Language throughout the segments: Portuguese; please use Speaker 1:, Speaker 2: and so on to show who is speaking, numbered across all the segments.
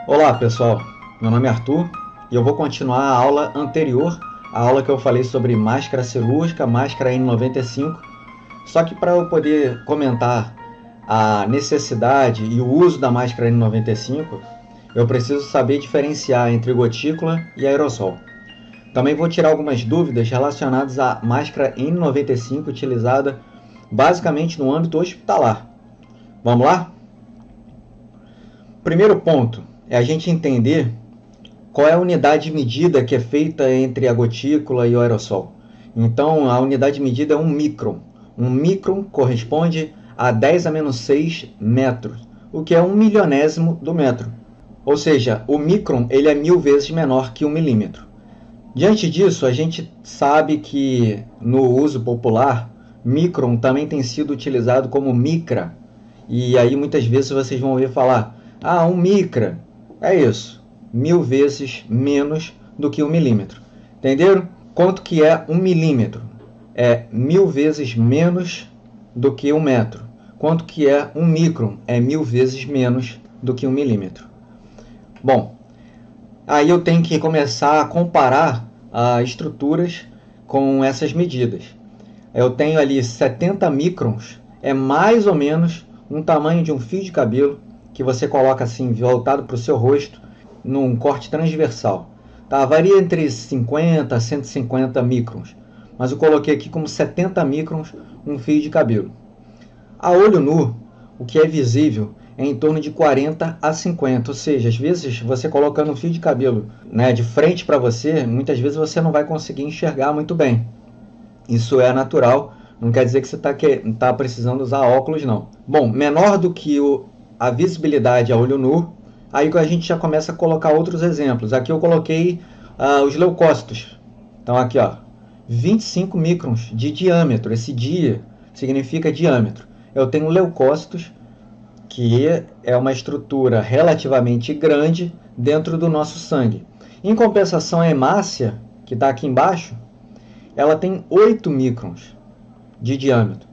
Speaker 1: Olá pessoal, meu nome é Arthur e eu vou continuar a aula anterior, a aula que eu falei sobre máscara cirúrgica, máscara N95. Só que para eu poder comentar a necessidade e o uso da máscara N95, eu preciso saber diferenciar entre gotícula e aerossol. Também vou tirar algumas dúvidas relacionadas à máscara N95 utilizada basicamente no âmbito hospitalar. Vamos lá? Primeiro ponto é a gente entender qual é a unidade de medida que é feita entre a gotícula e o aerossol. Então, a unidade de medida é um micron. Um micron corresponde a 10 a menos 6 metros, o que é 1/1000º do metro. Ou seja, o micron ele é 1000 vezes menor que 1 milímetro. Diante disso, a gente sabe que no uso popular, micron também tem sido utilizado como micra. E aí muitas vezes vocês vão ouvir falar, um micra. É isso, 1000 vezes menos do que 1 milímetro. Entenderam? Quanto que é 1 milímetro? É 1000 vezes menos do que 1 metro. Quanto que é 1 micron? É 1000 vezes menos do que 1 milímetro. Bom, aí eu tenho que começar a comparar as estruturas com essas medidas. Eu tenho ali 70 microns, é mais ou menos um tamanho de um fio de cabelo que você coloca assim voltado para o seu rosto num corte transversal. Tá? Varia entre 50 a 150 microns, mas eu coloquei aqui como 70 microns um fio de cabelo. A olho nu, o que é visível é em torno de 40 a 50, ou seja, às vezes você colocando um fio de cabelo, de frente para você, muitas vezes você não vai conseguir enxergar muito bem. Isso é natural, não quer dizer que você está precisando usar óculos, não. Bom, menor do que a visibilidade a olho nu, aí a gente já começa a colocar outros exemplos. Aqui eu coloquei os leucócitos. Então aqui, 25 microns de diâmetro. Esse dia significa diâmetro. Eu tenho leucócitos, que é uma estrutura relativamente grande dentro do nosso sangue. Em compensação, a hemácia, que está aqui embaixo, ela tem 8 microns de diâmetro.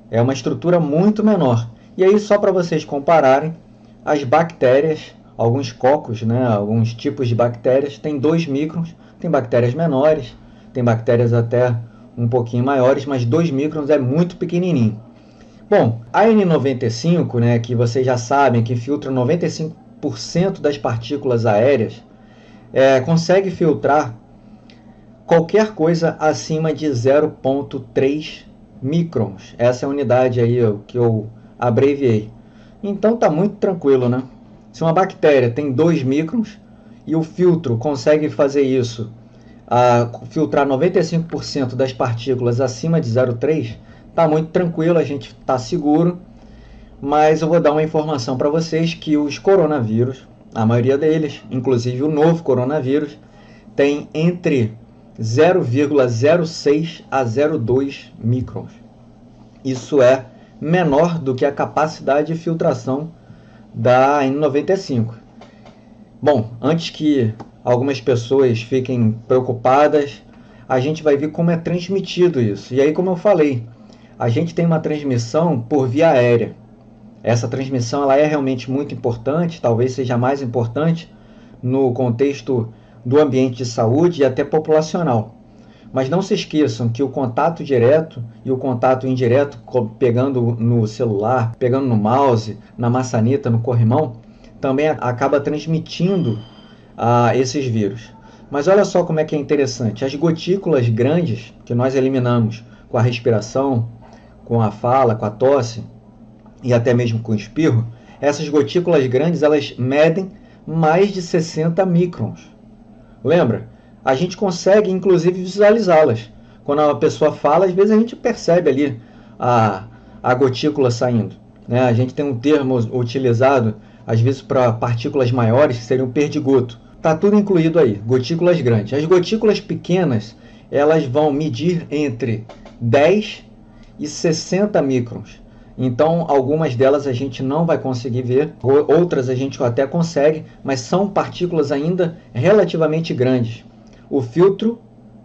Speaker 1: É uma estrutura muito menor. E aí, só para vocês compararem, as bactérias, alguns cocos, alguns tipos de bactérias, tem 2 microns, tem bactérias menores, tem bactérias até um pouquinho maiores, mas 2 microns é muito pequenininho. Bom, a N95, que vocês já sabem que filtra 95% das partículas aéreas, consegue filtrar qualquer coisa acima de 0,3 microns. Essa é a unidade aí que eu abreviei. Então tá muito tranquilo, né? Se uma bactéria tem 2 microns e o filtro consegue fazer isso, filtrar 95% das partículas acima de 0,3, tá muito tranquilo, a gente tá seguro. Mas eu vou dar uma informação para vocês que os coronavírus, a maioria deles, inclusive o novo coronavírus, tem entre 0,06 a 0,2 microns. Isso é menor do que a capacidade de filtração da N95. Bom, antes que algumas pessoas fiquem preocupadas, a gente vai ver como é transmitido isso. E aí, como eu falei, a gente tem uma transmissão por via aérea. Essa transmissão ela é realmente muito importante, talvez seja mais importante no contexto do ambiente de saúde e até populacional. Mas não se esqueçam que o contato direto e o contato indireto, pegando no celular, pegando no mouse, na maçaneta, no corrimão, também acaba transmitindo esses vírus. Mas olha só como é que é interessante. As gotículas grandes que nós eliminamos com a respiração, com a fala, com a tosse e até mesmo com o espirro, essas gotículas grandes elas medem mais de 60 microns. Lembra? A gente consegue, inclusive, visualizá-las. Quando a pessoa fala, às vezes a gente percebe ali a gotícula saindo. A gente tem um termo utilizado, às vezes, para partículas maiores, que seriam perdigoto. Está tudo incluído aí, gotículas grandes. As gotículas pequenas, elas vão medir entre 10 e 60 microns. Então, algumas delas a gente não vai conseguir ver, outras a gente até consegue, mas são partículas ainda relativamente grandes. O filtro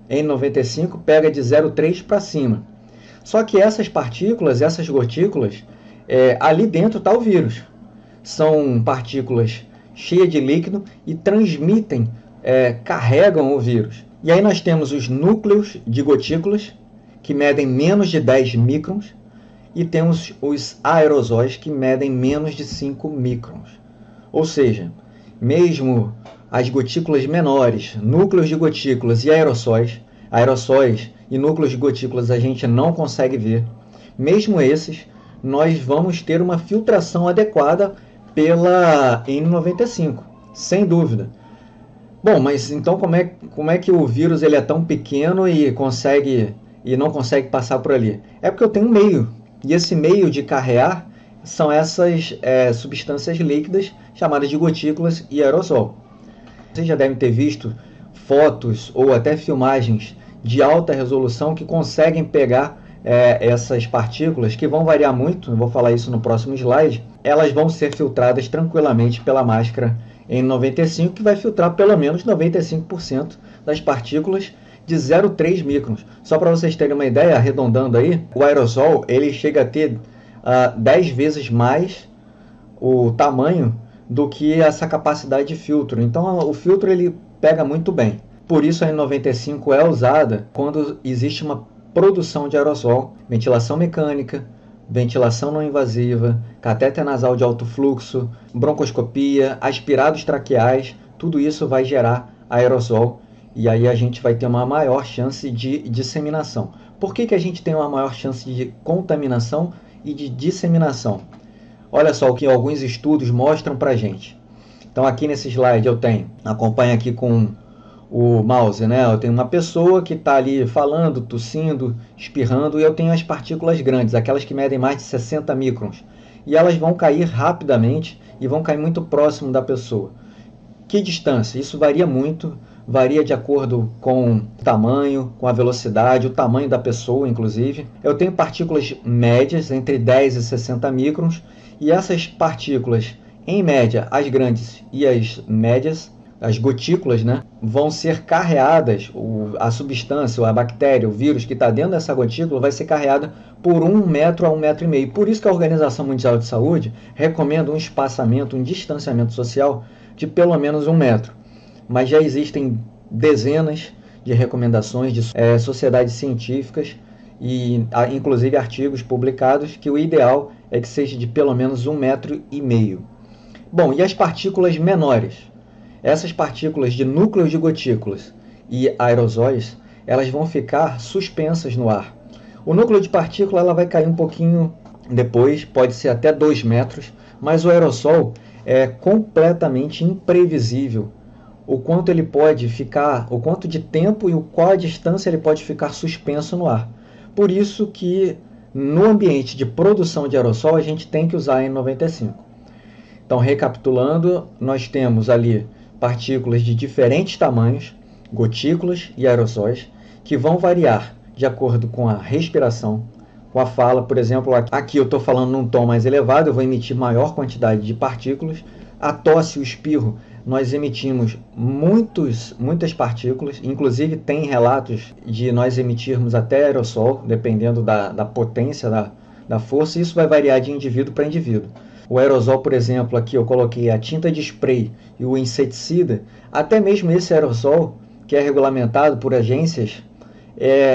Speaker 1: N95 pega de 0,3 para cima. Só que essas partículas, essas gotículas, ali dentro está o vírus. São partículas cheia de líquido e transmitem, carregam o vírus. E aí nós temos os núcleos de gotículas, que medem menos de 10 microns, e temos os aerosóis, que medem menos de 5 microns. Ou seja, mesmo as gotículas menores, núcleos de gotículas e aerossóis e núcleos de gotículas a gente não consegue ver, mesmo esses, nós vamos ter uma filtração adequada pela N95, sem dúvida. Bom, mas então como é que o vírus ele é tão pequeno e não consegue passar por ali? É porque eu tenho um meio, e esse meio de carrear são essas substâncias líquidas chamadas de gotículas e aerossol. Vocês já devem ter visto fotos ou até filmagens de alta resolução que conseguem pegar essas partículas, que vão variar muito, eu vou falar isso no próximo slide. Elas vão ser filtradas tranquilamente pela máscara N95, que vai filtrar pelo menos 95% das partículas de 0,3 microns. Só para vocês terem uma ideia, arredondando aí, o aerossol ele chega a ter 10 vezes mais o tamanho do que essa capacidade de filtro. Então o filtro ele pega muito bem. Por isso a N95 é usada quando existe uma produção de aerossol, ventilação mecânica, ventilação não invasiva, catéter nasal de alto fluxo, broncoscopia, aspirados traqueais, tudo isso vai gerar aerossol e aí a gente vai ter uma maior chance de disseminação. Por que a gente tem uma maior chance de contaminação e de disseminação? Olha só o que alguns estudos mostram para a gente. Então aqui nesse slide eu acompanha aqui com o mouse, né? Eu tenho uma pessoa que está ali falando, tossindo, espirrando, e eu tenho as partículas grandes, aquelas que medem mais de 60 microns. E elas vão cair rapidamente e vão cair muito próximo da pessoa. Que distância? Isso varia muito, varia de acordo com o tamanho, com a velocidade, o tamanho da pessoa, inclusive. Eu tenho partículas médias, entre 10 e 60 microns, e essas partículas, em média, as grandes e as médias, as gotículas, né, vão ser carreadas, a substância, a bactéria, o vírus que está dentro dessa gotícula vai ser carreada por 1 metro a 1,5 metro. Por isso que a Organização Mundial de Saúde recomenda um espaçamento, um distanciamento social de pelo menos 1 metro. Mas já existem dezenas de recomendações de sociedades científicas e inclusive artigos publicados que o ideal é que seja de pelo menos 1,5 metro. Bom, e as partículas menores? Essas partículas de núcleos de gotículas e aerosóis, elas vão ficar suspensas no ar. O núcleo de partícula ela vai cair um pouquinho depois, pode ser até 2 metros, mas o aerossol é completamente imprevisível. O quanto ele pode ficar, o quanto de tempo e qual a distância ele pode ficar suspenso no ar. Por isso que no ambiente de produção de aerossol a gente tem que usar a N95. Então, recapitulando, nós temos ali partículas de diferentes tamanhos, gotículas e aerossóis, que vão variar de acordo com a respiração, com a fala. Por exemplo, aqui eu estou falando num tom mais elevado, eu vou emitir maior quantidade de partículas. A tosse e o espirro, nós emitimos muitas partículas, inclusive tem relatos de nós emitirmos até aerossol, dependendo da potência, da força, e isso vai variar de indivíduo para indivíduo. O aerosol, por exemplo, aqui eu coloquei a tinta de spray e o inseticida, até mesmo esse aerosol, que é regulamentado por agências,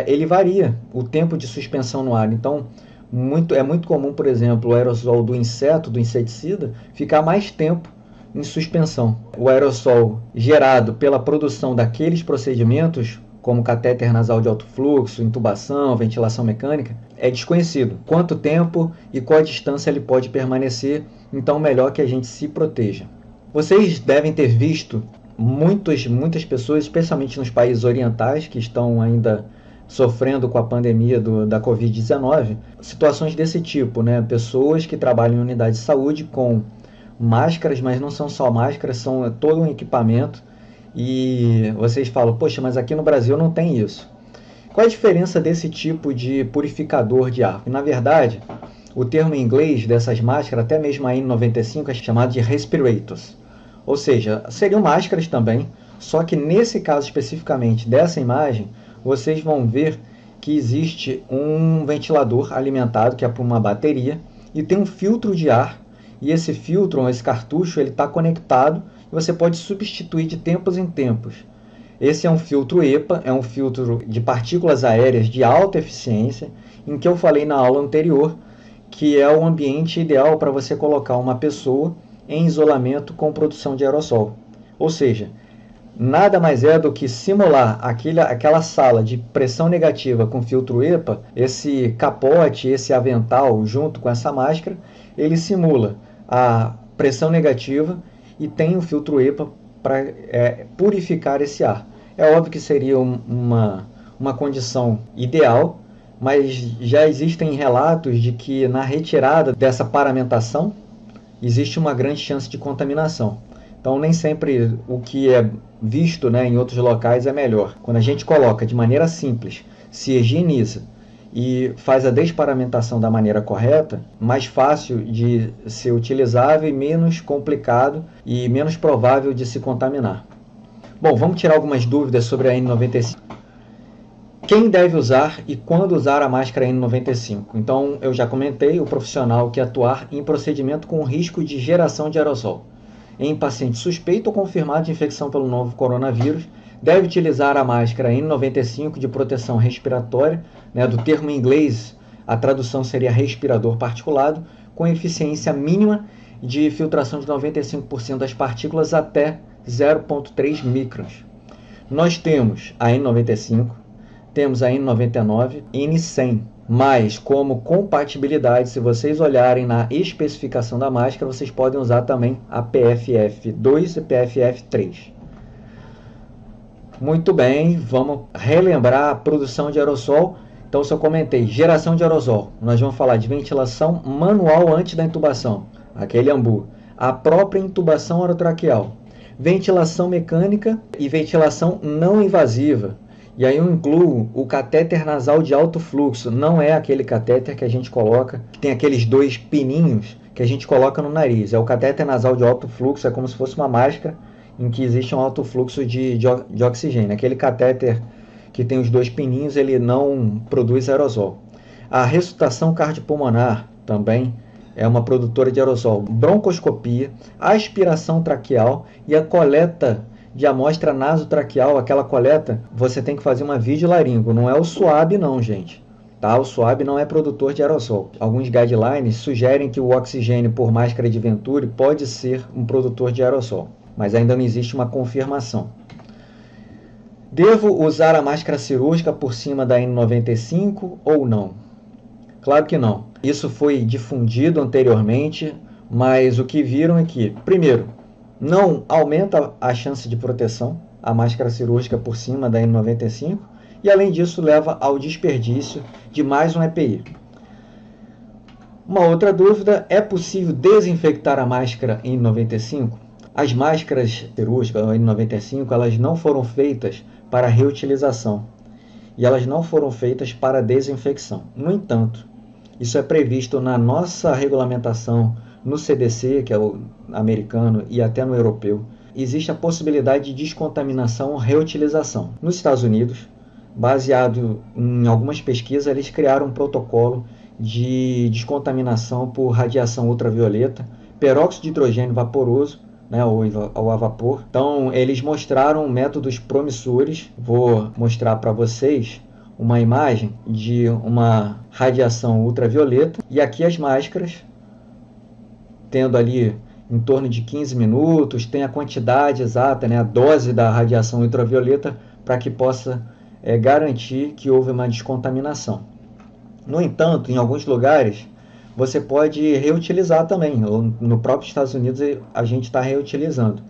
Speaker 1: ele varia o tempo de suspensão no ar. Então, é muito comum, por exemplo, o aerosol do inseto, do inseticida, ficar mais tempo em suspensão. O aerossol gerado pela produção daqueles procedimentos, como catéter nasal de alto fluxo, intubação, ventilação mecânica, é desconhecido. Quanto tempo e qual a distância ele pode permanecer, então melhor que a gente se proteja. Vocês devem ter visto muitas pessoas, especialmente nos países orientais, que estão ainda sofrendo com a pandemia da Covid-19, situações desse tipo, né? Pessoas que trabalham em unidade de saúde com máscaras, mas não são só máscaras, são todo um equipamento. E vocês falam, poxa, mas aqui no Brasil não tem isso. Qual a diferença desse tipo de purificador de ar? Na verdade, o termo em inglês dessas máscaras, até mesmo a N95, é chamado de respirators. Ou seja, seriam máscaras também, só que nesse caso especificamente dessa imagem, vocês vão ver que existe um ventilador alimentado, que é por uma bateria, e tem um filtro de ar, e esse filtro, esse cartucho, ele está conectado você pode substituir de tempos em tempos. Esse é um filtro EPA, é um filtro de partículas aéreas de alta eficiência, em que eu falei na aula anterior, que é o ambiente ideal para você colocar uma pessoa em isolamento com produção de aerossol. Ou seja, nada mais é do que simular aquela sala de pressão negativa com filtro EPA, esse capote, esse avental junto com essa máscara, ele simula a pressão negativa e tem um filtro EPA para purificar esse ar. É óbvio que seria uma condição ideal, mas já existem relatos de que na retirada dessa paramentação existe uma grande chance de contaminação. Então nem sempre o que é visto, né, em outros locais é melhor. Quando a gente coloca de maneira simples, se higieniza e faz a desparamentação da maneira correta, mais fácil de ser utilizável e menos complicado e menos provável de se contaminar. Bom, vamos tirar algumas dúvidas sobre a N95. Quem deve usar e quando usar a máscara N95? Então, eu já comentei, o profissional que atuar em procedimento com risco de geração de aerossol. Em paciente suspeito ou confirmado de infecção pelo novo coronavírus, deve utilizar a máscara N95 de proteção respiratória, né, do termo em inglês, a tradução seria respirador particulado, com eficiência mínima de filtração de 95% das partículas até 0,3 microns. Nós temos a N95, temos a N99 e N100, mas como compatibilidade, se vocês olharem na especificação da máscara, vocês podem usar também a PFF2 e PFF3. Muito bem, vamos relembrar a produção de aerossol. Então, se eu comentei geração de aerossol, nós vamos falar de ventilação manual antes da intubação, aquele ambu, a própria intubação orotraqueal, ventilação mecânica e ventilação não invasiva. E aí eu incluo o catéter nasal de alto fluxo, não é aquele catéter que a gente coloca, que tem aqueles dois pininhos que a gente coloca no nariz, é o catéter nasal de alto fluxo, é como se fosse uma máscara em que existe um alto fluxo de oxigênio. Aquele catéter que tem os dois pininhos, ele não produz aerosol. A ressuscitação cardiopulmonar também é uma produtora de aerosol. Broncoscopia, aspiração traqueal e a coleta de amostra nasotraqueal, aquela coleta, você tem que fazer uma videolaringo, não é o SUAB não, gente. Tá? O SUAB não é produtor de aerossol. Alguns guidelines sugerem que o oxigênio por máscara de Venturi pode ser um produtor de aerossol, mas ainda não existe uma confirmação. Devo usar a máscara cirúrgica por cima da N95 ou não? Claro que não. Isso foi difundido anteriormente, mas o que viram é que, primeiro, não aumenta a chance de proteção, a máscara cirúrgica por cima da N95, e além disso leva ao desperdício de mais um EPI. Uma outra dúvida, é possível desinfectar a máscara N95? As máscaras cirúrgicas, a N95, elas não foram feitas para reutilização e elas não foram feitas para desinfecção. No entanto, isso é previsto na nossa regulamentação no CDC, que é o americano, e até no europeu. Existe a possibilidade de descontaminação ou reutilização. Nos Estados Unidos, baseado em algumas pesquisas, eles criaram um protocolo de descontaminação por radiação ultravioleta, peróxido de hidrogênio vaporoso, né, ou a vapor. Então, eles mostraram métodos promissores. Vou mostrar para vocês uma imagem de uma radiação ultravioleta. E aqui as máscaras, tendo ali em torno de 15 minutos, tem a quantidade exata, né, a dose da radiação ultravioleta, para que possa garantir que houve uma descontaminação. No entanto, em alguns lugares, você pode reutilizar também. No próprio Estados Unidos a gente está reutilizando.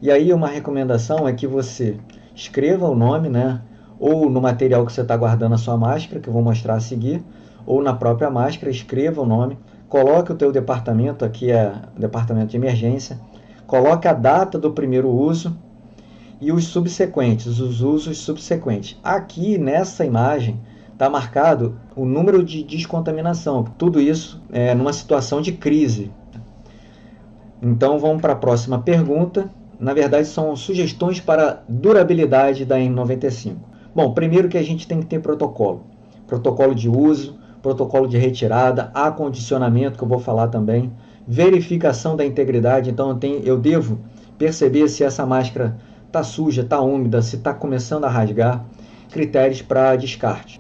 Speaker 1: E aí uma recomendação é que você escreva o nome, né, ou no material que você está guardando a sua máscara, que eu vou mostrar a seguir, ou na própria máscara, escreva o nome, coloque o teu departamento, aqui é o departamento de emergência, coloque a data do primeiro uso e os subsequentes, os usos subsequentes. Aqui nessa imagem está marcado o número de descontaminação. Tudo isso é numa situação de crise. Então vamos para a próxima pergunta. Na verdade são sugestões para a durabilidade da N95. Bom, primeiro que a gente tem que ter protocolo. Protocolo de uso, protocolo de retirada, acondicionamento, que eu vou falar também, verificação da integridade. Então eu devo perceber se essa máscara está suja, está úmida, se está começando a rasgar. Critérios para descarte.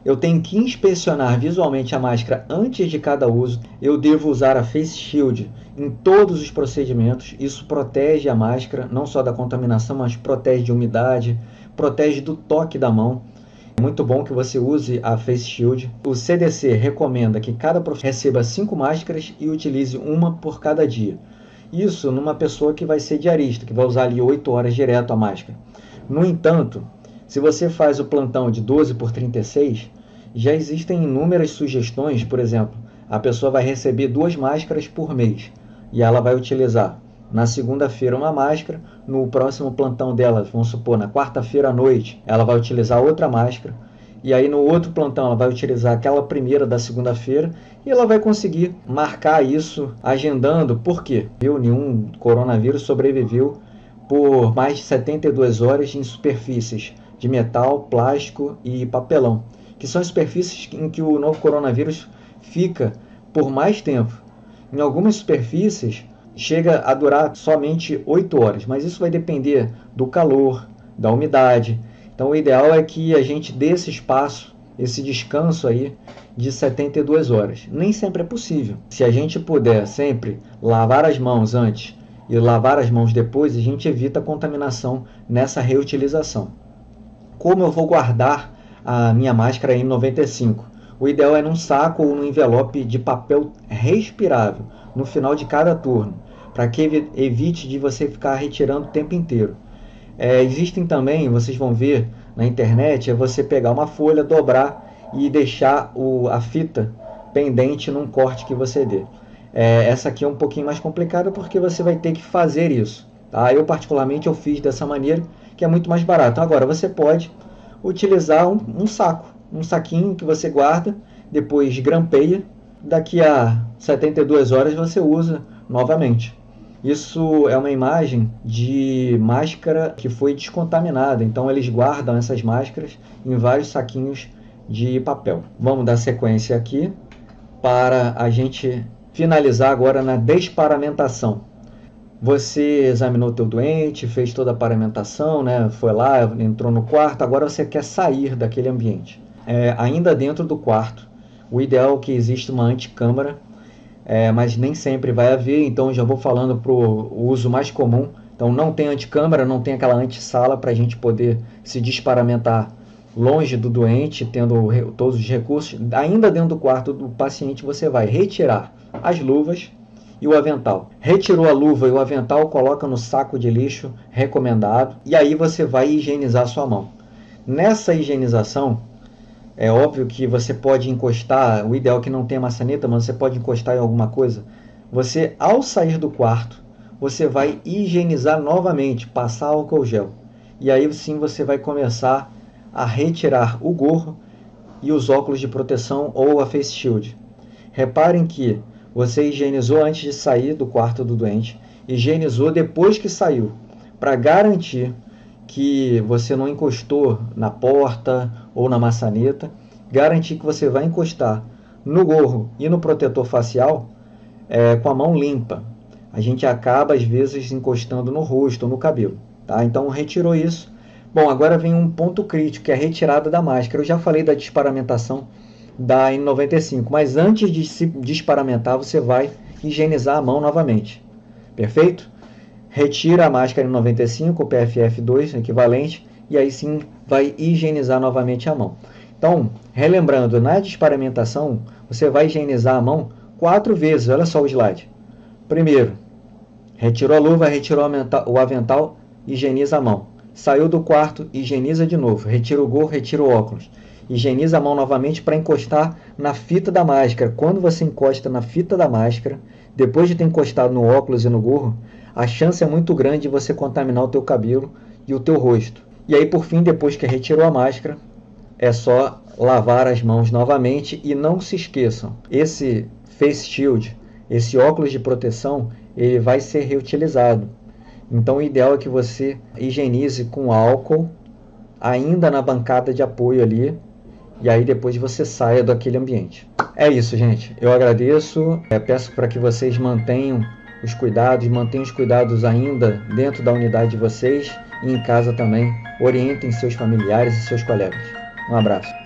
Speaker 1: Eu tenho que inspecionar visualmente a máscara antes de cada uso. Eu devo usar a Face Shield em todos os procedimentos. Isso protege a máscara, não só da contaminação, mas protege de umidade, protege do toque da mão. É muito bom que você use a Face Shield. O CDC recomenda que cada profissional receba 5 máscaras e utilize uma por cada dia. Isso numa pessoa que vai ser diarista, que vai usar ali 8 horas direto a máscara. No entanto, se você faz o plantão de 12 por 36, já existem inúmeras sugestões. Por exemplo, a pessoa vai receber 2 máscaras por mês e ela vai utilizar na segunda-feira uma máscara, no próximo plantão dela, vamos supor, na quarta-feira à noite, ela vai utilizar outra máscara, e aí no outro plantão ela vai utilizar aquela primeira da segunda-feira e ela vai conseguir marcar isso agendando. Por quê? Nenhum coronavírus sobreviveu por mais de 72 horas em superfícies de metal, plástico e papelão, que são superfícies em que o novo coronavírus fica por mais tempo. Em algumas superfícies chega a durar somente 8 horas, mas isso vai depender do calor, da umidade. Então o ideal é que a gente dê esse espaço, esse descanso aí de 72 horas. Nem sempre é possível. Se a gente puder sempre lavar as mãos antes e lavar as mãos depois, a gente evita a contaminação nessa reutilização. Como eu vou guardar a minha máscara N95? O ideal é num saco ou num envelope de papel respirável no final de cada turno, para que evite de você ficar retirando o tempo inteiro. Existem também, vocês vão ver na internet, é você pegar uma folha, dobrar e deixar a fita pendente num corte que você dê. Essa aqui é um pouquinho mais complicada porque você vai ter que fazer isso. Tá? Eu particularmente eu fiz dessa maneira, que é muito mais barato. Agora você pode utilizar um saco, um saquinho que você guarda, depois grampeia, daqui a 72 horas você usa novamente. Isso é uma imagem de máscara que foi descontaminada, então eles guardam essas máscaras em vários saquinhos de papel. Vamos dar sequência aqui para a gente finalizar agora na desparamentação. Você examinou o teu doente, fez toda a paramentação, né? Foi lá, entrou no quarto, agora você quer sair daquele ambiente. Ainda dentro do quarto, o ideal é que exista uma anticâmara, mas nem sempre vai haver, então já vou falando para o uso mais comum. Então não tem anticâmara, não tem aquela antessala para a gente poder se desparamentar longe do doente, tendo todos os recursos. Ainda dentro do quarto do paciente você vai retirar as luvas e o avental. Retirou a luva e o avental, coloca no saco de lixo recomendado e aí você vai higienizar a sua mão. Nessa higienização, é óbvio que você pode encostar, o ideal é que não tenha maçaneta, mas você pode encostar em alguma coisa. Você, ao sair do quarto, você vai higienizar novamente, passar álcool gel. E aí sim você vai começar a retirar o gorro e os óculos de proteção ou a face shield. Reparem que você higienizou antes de sair do quarto do doente, higienizou depois que saiu, para garantir que você não encostou na porta ou na maçaneta, garantir que você vai encostar no gorro e no protetor facial com a mão limpa. A gente acaba às vezes encostando no rosto ou no cabelo, tá? Então retirou isso. Bom, agora vem um ponto crítico, que é a retirada da máscara. Eu já falei da desparamentação da N95, mas antes de se desparamentar, você vai higienizar a mão novamente. Perfeito? Retira a máscara N95, o PFF2 equivalente, e aí sim vai higienizar novamente a mão. Então, relembrando, na desparamentação, você vai higienizar a mão 4 vezes. Olha só o slide. Primeiro, retirou a luva, retirou o avental, higieniza a mão. Saiu do quarto, higieniza de novo. Retira o gorro, retira o óculos. Higieniza a mão novamente para encostar na fita da máscara. Quando você encosta na fita da máscara, depois de ter encostado no óculos e no gorro, a chance é muito grande de você contaminar o teu cabelo e o teu rosto. E aí, por fim, depois que retirou a máscara, é só lavar as mãos novamente. E não se esqueçam, esse face shield, esse óculos de proteção, ele vai ser reutilizado. Então o ideal é que você higienize com álcool, ainda na bancada de apoio ali, e aí depois você saia daquele ambiente. É isso, gente. Eu agradeço, peço para que vocês mantenham os cuidados, mantenham os cuidados ainda dentro da unidade de vocês e em casa também. Orientem seus familiares e seus colegas. Um abraço.